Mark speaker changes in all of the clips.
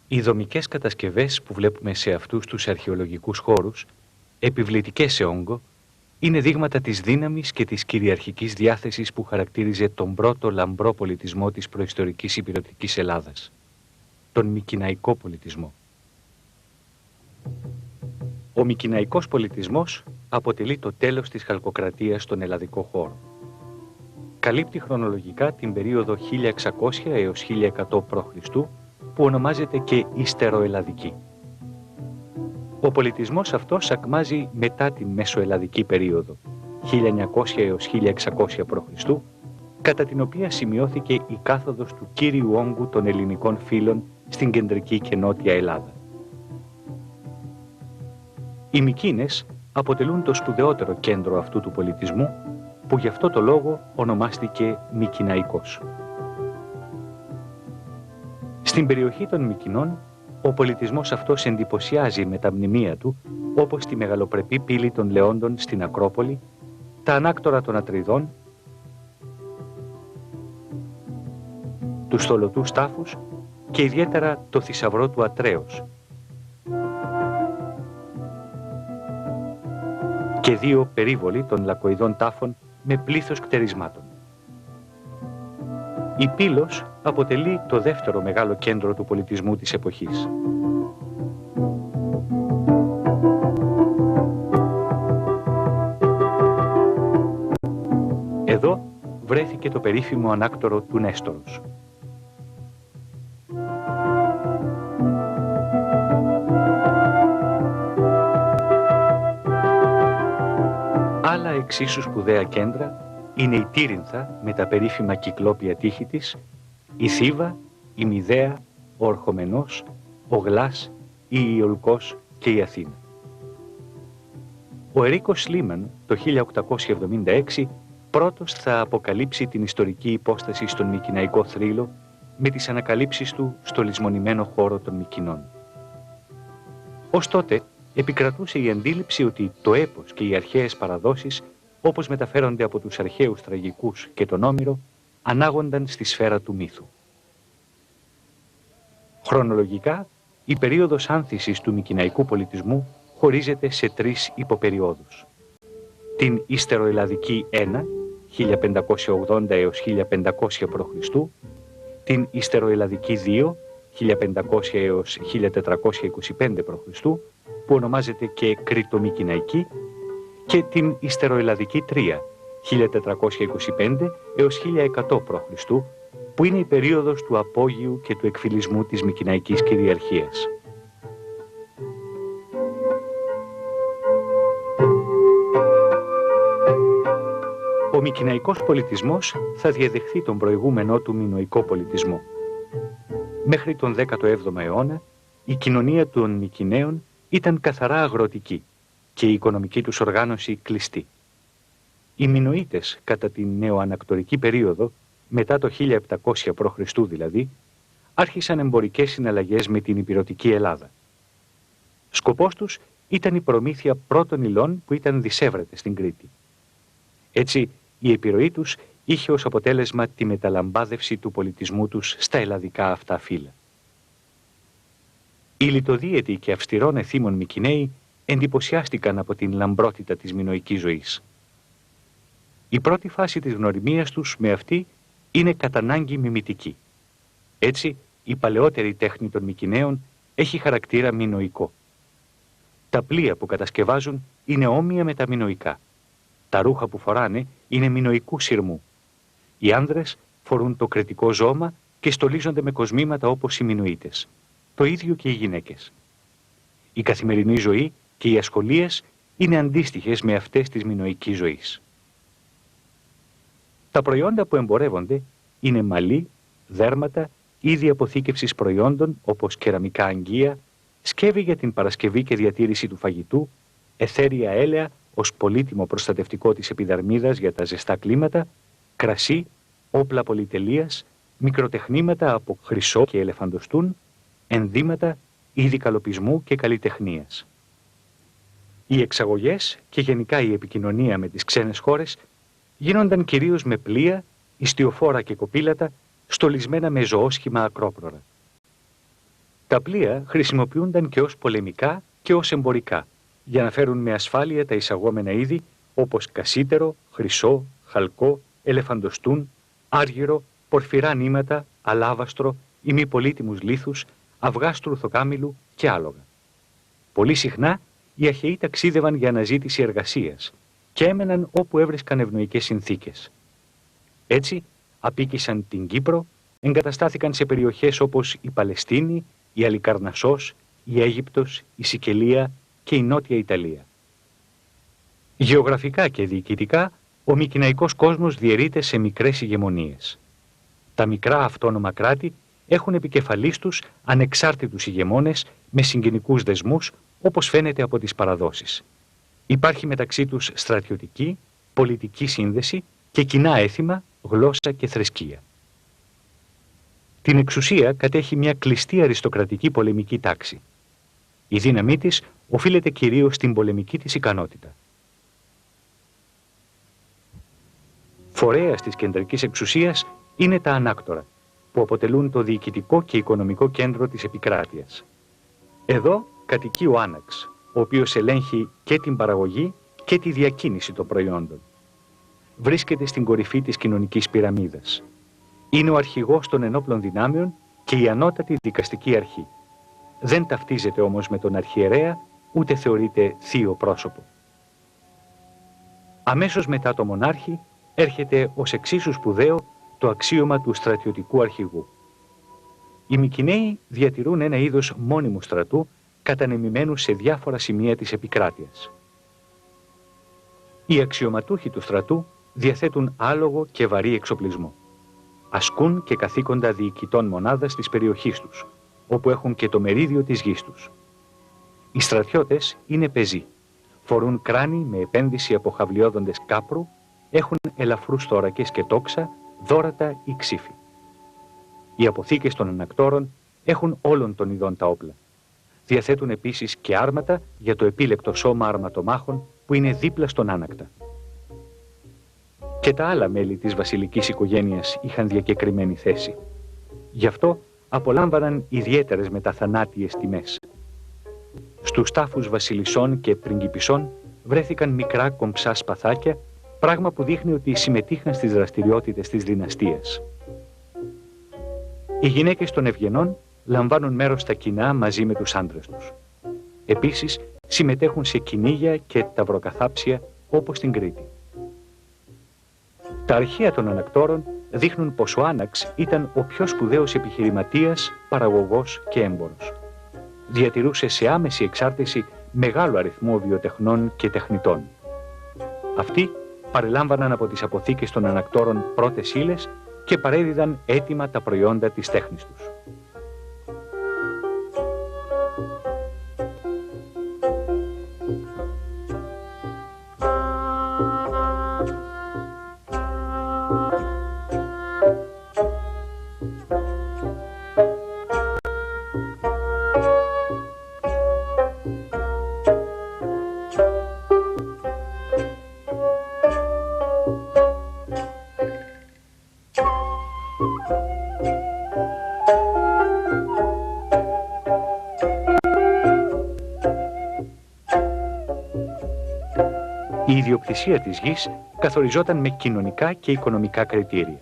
Speaker 1: Οι δομικές κατασκευές που βλέπουμε σε αυτούς τους αρχαιολογικούς χώρους, επιβλητικές σε όγκο, είναι δείγματα της δύναμης και της κυριαρχικής διάθεσης που χαρακτήριζε τον πρώτο λαμπρό πολιτισμό της προϊστορικής ηπειρωτικής Ελλάδας, τον Μικηναϊκό πολιτισμό. Ο Μικηναϊκός πολιτισμός αποτελεί το τέλος της χαλκοκρατίας στον ελλαδικό χώρο. Καλύπτει χρονολογικά την περίοδο 1600 έως 1100 π.Χ. που ονομάζεται και Ιστεροελλαδική. Ο πολιτισμός αυτός ακμάζει μετά την Μεσοελλαδική περίοδο, 1900 έως 1600 π.Χ., κατά την οποία σημειώθηκε η κάθοδος του κύριου όγκου των ελληνικών φύλων στην κεντρική και νότια Ελλάδα. Οι Μικήνες αποτελούν το σπουδαιότερο κέντρο αυτού του πολιτισμού, που γι' αυτό το λόγο ονομάστηκε Μικηναϊκός. Στην περιοχή των Μικηνών, ο πολιτισμός αυτός εντυπωσιάζει με τα μνημεία του, όπως τη μεγαλοπρεπή πύλη των Λεόντων στην Ακρόπολη, τα ανάκτορα των Ατριδών, τους θολωτούς τάφους και ιδιαίτερα το θησαυρό του Ατρέως και δύο περίβολοι των Λακοειδών τάφων με πλήθος κτερισμάτων. Η Πύλος αποτελεί το δεύτερο μεγάλο κέντρο του πολιτισμού της εποχής. Εδώ βρέθηκε το περίφημο ανάκτορο του Νέστορος. Άλλα εξίσου σπουδαία κέντρα είναι η Τύρινθα με τα περίφημα κυκλόπια τείχη της, η Θήβα, η Μηδέα, ο Ορχομενός, ο Γλάς, η Ιολκός και η Αθήνα. Ο Ερίκος Σλίμαν το 1876 πρώτος θα αποκαλύψει την ιστορική υπόσταση στον Μικηναϊκό θρύλο με τις ανακαλύψεις του στο λησμονημένο χώρο των Μικηνών. Ως τότε επικρατούσε η αντίληψη ότι το έπος και οι αρχαίες παραδόσεις, όπως μεταφέρονται από τους αρχαίους τραγικούς και τον Όμηρο, ανάγονταν στη σφαίρα του μύθου. Χρονολογικά, η περίοδος άνθησης του Μικηναϊκού πολιτισμού χωρίζεται σε τρεις υποπεριόδους. Την Ιστεροελλαδική 1, 1580 έως 1500 π.Χ., την Ιστεροελλαδική 2, 1500 έως 1425 π.Χ., που ονομάζεται και Κρητομικηναϊκή, και την Ιστεροελλαδική 3, 1425 έως 1100 π.Χ., που είναι η περίοδος του απόγειου και του εκφυλισμού της Μικηναϊκής κυριαρχίας. Ο Μικηναϊκός πολιτισμός θα διαδεχθεί τον προηγούμενό του Μινωικό πολιτισμό. Μέχρι τον 17ο αιώνα, η κοινωνία των Μικηναίων ήταν καθαρά αγροτική και η οικονομική τους οργάνωση κλειστή. Οι Μινωίτες κατά την νεοανακτορική περίοδο, μετά το 1700 π.Χ. δηλαδή, άρχισαν εμπορικές συναλλαγές με την ηπειρωτική Ελλάδα. Σκοπός τους ήταν η προμήθεια πρώτων υλών που ήταν δισεύρετες στην Κρήτη. Έτσι, η επιρροή τους είχε ως αποτέλεσμα τη μεταλαμπάδευση του πολιτισμού τους στα ελλαδικά αυτά φύλλα. Οι λιτοδίαιτοι και αυστηρών εθήμων Μικηναίοι εντυπωσιάστηκαν από την λαμπρότητα της μινωικής ζωής. Η πρώτη φάση της γνωριμίας τους με αυτή είναι κατά ανάγκη μιμητική. Έτσι, η παλαιότερη τέχνη των Μικηναίων έχει χαρακτήρα μινωικό. Τα πλοία που κατασκευάζουν είναι όμοια με τα μινωικά. Τα ρούχα που φοράνε είναι μινωικού σειρμού. Οι άνδρες φορούν το κρετικό ζώμα και στολίζονται με κοσμήματα όπως οι Μινωίτες. Το ίδιο και οι γυναίκες. Η καθημερινή ζωή και οι ασχολίες είναι αντίστοιχες με αυτές της μινωικής ζωής. Τα προϊόντα που εμπορεύονται είναι μαλλί, δέρματα, είδη αποθήκευσης προϊόντων όπως κεραμικά αγγεία, σκεύη για την παρασκευή και διατήρηση του φαγητού, αιθέρια έλαια ως πολύτιμο προστατευτικό της επιδαρμίδας για τα ζεστά κλίματα, κρασί, όπλα πολυτελείας, μικροτεχνήματα από χρυσό και ελεφαντοστούν, ενδύματα, είδη καλοπισμού και καλλιτεχνίας. Οι εξαγωγές και γενικά η επικοινωνία με τις ξένες χώρες γίνονταν κυρίως με πλοία, ιστιοφόρα και κοπήλατα, στολισμένα με ζωόσχημα ακρόπρορα. Τα πλοία χρησιμοποιούνταν και ως πολεμικά και ως εμπορικά, για να φέρουν με ασφάλεια τα εισαγόμενα είδη όπως κασίτερο, χρυσό, χαλκό, ελεφαντοστούν, άργυρο, πορφυρά νήματα, αλάβαστρο, ημιπολίτιμους λίθους, αυγά στρουθοκάμιλου και άλογα. Πολύ συχνά οι Αχαιοί ταξίδευαν για αναζήτηση εργασίας και έμεναν όπου έβρισκαν ευνοϊκές συνθήκες. Έτσι, απίκησαν την Κύπρο, εγκαταστάθηκαν σε περιοχές όπως η Παλαιστίνη, η Αλικαρνασσός, η Αίγυπτος, η Σικελία και η Νότια Ιταλία. Γεωγραφικά και διοικητικά, ο μικηναϊκός κόσμος διαιρείται σε μικρές ηγεμονίες. Τα μικρά αυτόνομα κράτη έχουν επικεφαλής τους ανεξάρτητους ηγεμόνες με συγγενικούς δεσμούς, όπως φαίνεται από τις παραδόσεις. Υπάρχει μεταξύ τους στρατιωτική, πολιτική σύνδεση και κοινά έθιμα, γλώσσα και θρησκεία. Την εξουσία κατέχει μια κλειστή αριστοκρατική πολεμική τάξη. Η δύναμή της οφείλεται κυρίως στην πολεμική της ικανότητα. Φορέας της κεντρικής εξουσίας είναι τα ανάκτορα, που αποτελούν το διοικητικό και οικονομικό κέντρο της επικράτειας. Εδώ κατοικεί ο Άναξ, ο οποίος ελέγχει και την παραγωγή και τη διακίνηση των προϊόντων. Βρίσκεται στην κορυφή της κοινωνικής πυραμίδας. Είναι ο αρχηγός των ενόπλων δυνάμεων και η ανώτατη δικαστική αρχή. Δεν ταυτίζεται όμως με τον αρχιερέα, ούτε θεωρείται θείο πρόσωπο. Αμέσως μετά το μονάρχη έρχεται ως εξίσου σπουδαίο το αξίωμα του στρατιωτικού αρχηγού. Οι Μικηναίοι διατηρούν ένα είδος μόνιμου στρατού κατανεμημένου σε διάφορα σημεία της επικράτειας. Οι αξιωματούχοι του στρατού διαθέτουν άλογο και βαρύ εξοπλισμό. Ασκούν και καθήκοντα διοικητών μονάδας της περιοχής τους, όπου έχουν και το μερίδιο της γης τους. Οι στρατιώτες είναι πεζοί, φορούν κράνη με επένδυση από χαυλιόδοντες κάπρου, έχουν ελαφρούς θώρακες και τόξα, δώρατα ή ξύφη. Οι αποθήκες των ανακτόρων έχουν όλων των ειδών τα όπλα. Διαθέτουν επίσης και άρματα για το επίλεκτο σώμα αρματομάχων που είναι δίπλα στον άνακτα. Και τα άλλα μέλη της βασιλικής οικογένειας είχαν διακεκριμένη θέση. Γι' αυτό απολάμβαναν ιδιαίτερες μεταθανάτιες τιμές. Στους τάφους βασιλισσών και πριγκιπισσών βρέθηκαν μικρά κομψά σπαθάκια, πράγμα που δείχνει ότι συμμετείχαν στις δραστηριότητες της δυναστείας. Οι γυναίκες των ευγενών λαμβάνουν μέρος στα κοινά μαζί με τους άντρες τους. Επίσης, συμμετέχουν σε κυνήγια και ταυροκαθάψια όπως στην Κρήτη. Τα αρχεία των ανακτόρων δείχνουν πως ο Άναξ ήταν ο πιο σπουδαίος επιχειρηματίας, παραγωγός και έμπορος. Διατηρούσε σε άμεση εξάρτηση μεγάλο αριθμό βιοτεχνών και τεχνητών. Αυτοί παρελάμβαναν από τις αποθήκες των ανακτόρων πρώτες ύλες και παρέδιδαν έτοιμα τα προϊόντα της τέχνης τους. Η ιδιοκτησία της γης καθοριζόταν με κοινωνικά και οικονομικά κριτήρια.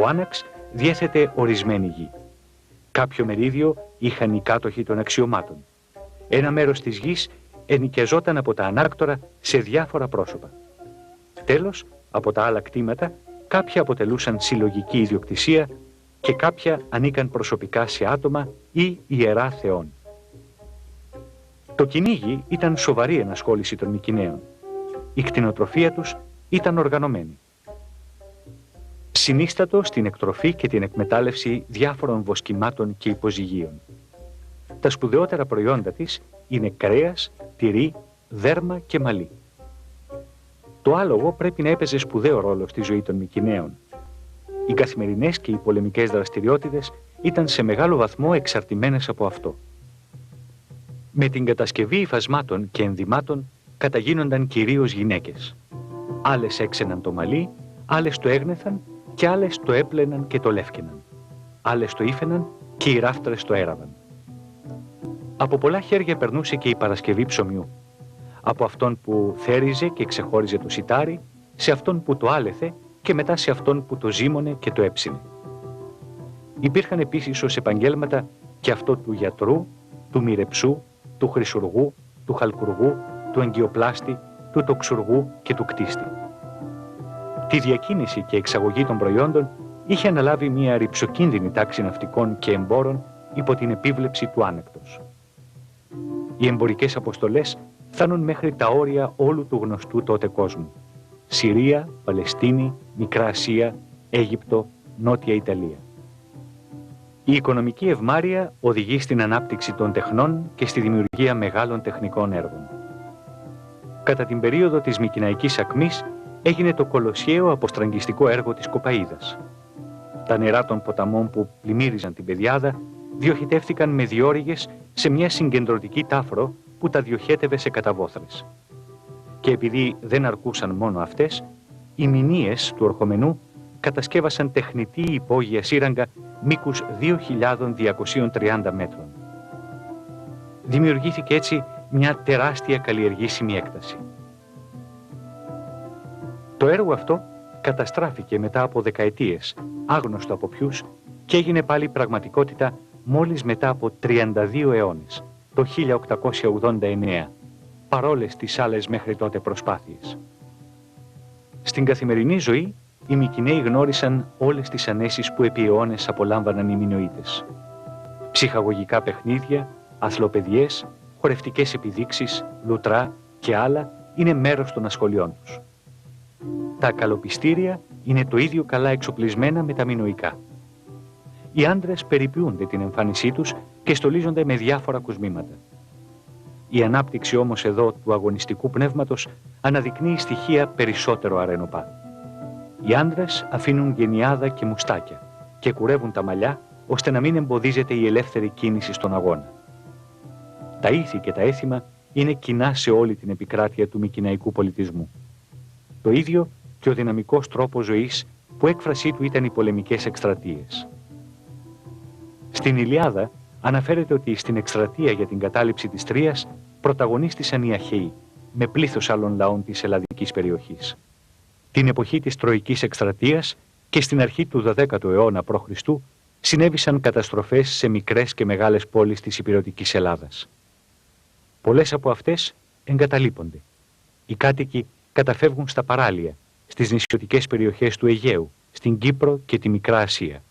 Speaker 1: Ο Άναξ διέθετε ορισμένη γη. Κάποιο μερίδιο είχαν οι κάτοχοι των αξιωμάτων. Ένα μέρος της γης ενοικιαζόταν από τα ανάκτορα σε διάφορα πρόσωπα. Τέλος, από τα άλλα κτήματα, κάποια αποτελούσαν συλλογική ιδιοκτησία και κάποια ανήκαν προσωπικά σε άτομα ή ιερά θεών. Το κυνήγι ήταν σοβαρή ενασχόληση των Μικηναίων. Η κτηνοτροφία τους ήταν οργανωμένη. Συνίστατο στην εκτροφή και την εκμετάλλευση διάφορων βοσκημάτων και υποζυγίων. Τα σπουδαιότερα προϊόντα της είναι κρέας, τυρί, δέρμα και μαλλί. Το άλογο πρέπει να έπαιζε σπουδαίο ρόλο στη ζωή των Μικηναίων. Οι καθημερινές και οι πολεμικές δραστηριότητες ήταν σε μεγάλο βαθμό εξαρτημένες από αυτό. Με την κατασκευή υφασμάτων και ενδυμάτων καταγίνονταν κυρίως γυναίκες. Άλλες έξαιναν το μαλλί, άλλες το έγνεθαν και άλλες το έπλαιναν και το λεύκαιναν. Άλλες το ήφαιναν και οι ράφτρες το έραβαν. Από πολλά χέρια περνούσε και η παρασκευή ψωμιού. Από αυτόν που θέριζε και ξεχώριζε το σιτάρι, σε αυτόν που το άλεθε και μετά σε αυτόν που το ζύμωνε και το έψινε. Υπήρχαν επίσης ως επαγγέλματα και αυτό του γιατρού, του μοιρεψού, του χρυσουργού, του χαλκουργού, του εγκυοπλάστη, του τοξουργού και του κτίστη. Τη διακίνηση και εξαγωγή των προϊόντων είχε αναλάβει μια ρυψοκίνδυνη τάξη ναυτικών και εμπόρων υπό την επίβλεψη του άνεκτος. Οι εμπορικές αποστολές φτάνουν μέχρι τα όρια όλου του γνωστού τότε κόσμου. Συρία, Παλαιστίνη, Μικρά Ασία, Αίγυπτο, Νότια Ιταλία. Η οικονομική ευμάρεια οδηγεί στην ανάπτυξη των τεχνών και στη δημιουργία μεγάλων τεχνικών έργων. Κατά την περίοδο της Μικηναϊκής ακμής έγινε το κολοσιαίο αποστραγγιστικό έργο της Κοπαΐδας. Τα νερά των ποταμών που πλημμύριζαν την Πεδιάδα διοχετεύτηκαν με διόρυγες σε μια συγκεντρωτική τάφρο που τα διοχέτευε σε καταβόθρες. Και επειδή δεν αρκούσαν μόνο αυτές, οι μηνύες του Ορχομενού κατασκεύασαν τεχνητή υπόγεια σύραγγα μήκους 2.230 μέτρων. Δημιουργήθηκε έτσι μια τεράστια καλλιεργήσιμη έκταση. Το έργο αυτό καταστράφηκε μετά από δεκαετίες, άγνωστο από ποιους, και έγινε πάλι πραγματικότητα μόλις μετά από 32 αιώνες, το 1889, παρόλες τις άλλες μέχρι τότε προσπάθειες. Στην καθημερινή ζωή, οι Μικηναίοι γνώρισαν όλες τις ανέσεις που επί αιώνες απολάμβαναν οι Μινωίτες. Ψυχαγωγικά παιχνίδια, αθλοπαιδιές, χορευτικές επιδείξεις, λουτρά και άλλα είναι μέρος των ασχολιών τους. Τα καλοπιστήρια είναι το ίδιο καλά εξοπλισμένα με τα μινωικά. Οι άντρες περιποιούνται την εμφάνισή τους και στολίζονται με διάφορα κοσμήματα. Η ανάπτυξη όμως εδώ του αγωνιστικού πνεύματος αναδεικνύει στοιχεία περισσότερο αρενοπά. Οι άντρες αφήνουν γενιάδα και μουστάκια και κουρεύουν τα μαλλιά ώστε να μην εμποδίζεται η ελεύθερη κίνηση στον αγώνα. Τα ήθη και τα έθιμα είναι κοινά σε όλη την επικράτεια του μικηναϊκού πολιτισμού. Το ίδιο και ο δυναμικός τρόπος ζωής που έκφρασή του ήταν οι πολεμικές εκστρατείες. Στην Ιλιάδα αναφέρεται ότι στην εκστρατεία για την κατάληψη της Τρίας πρωταγωνίστησαν οι Αχαιοί, με πλήθος άλλων λαών της ελλαδικής περιοχής. Την εποχή της Τροικής εκστρατείας και στην αρχή του 12ου αιώνα π.Χ. συνέβησαν καταστροφές σε μικρές και μεγάλες πόλεις της ηπειρωτικής Ελλάδας. Πολλές από αυτές εγκαταλείπονται. Οι κάτοικοι καταφεύγουν στα παράλια, στις νησιωτικές περιοχές του Αιγαίου, στην Κύπρο και τη Μικρά Ασία.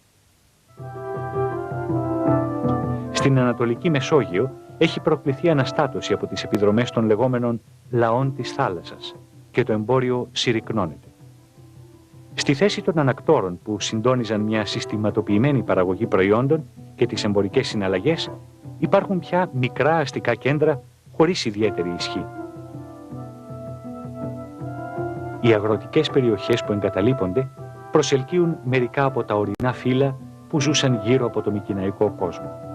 Speaker 1: Στην Ανατολική Μεσόγειο έχει προκληθεί αναστάτωση από τις επιδρομές των λεγόμενων λαών της θάλασσας και το εμπόριο συρρυκνώνεται. Στη θέση των ανακτόρων που συντόνιζαν μια συστηματοποιημένη παραγωγή προϊόντων και τις εμπορικές συναλλαγές, υπάρχουν πια μικρά αστικά κέντρα χωρίς ιδιαίτερη ισχύ. Οι αγροτικές περιοχές που εγκαταλείπονται προσελκύουν μερικά από τα ορεινά φύλλα που ζούσαν γύρω από το μικηναϊκό κόσμο.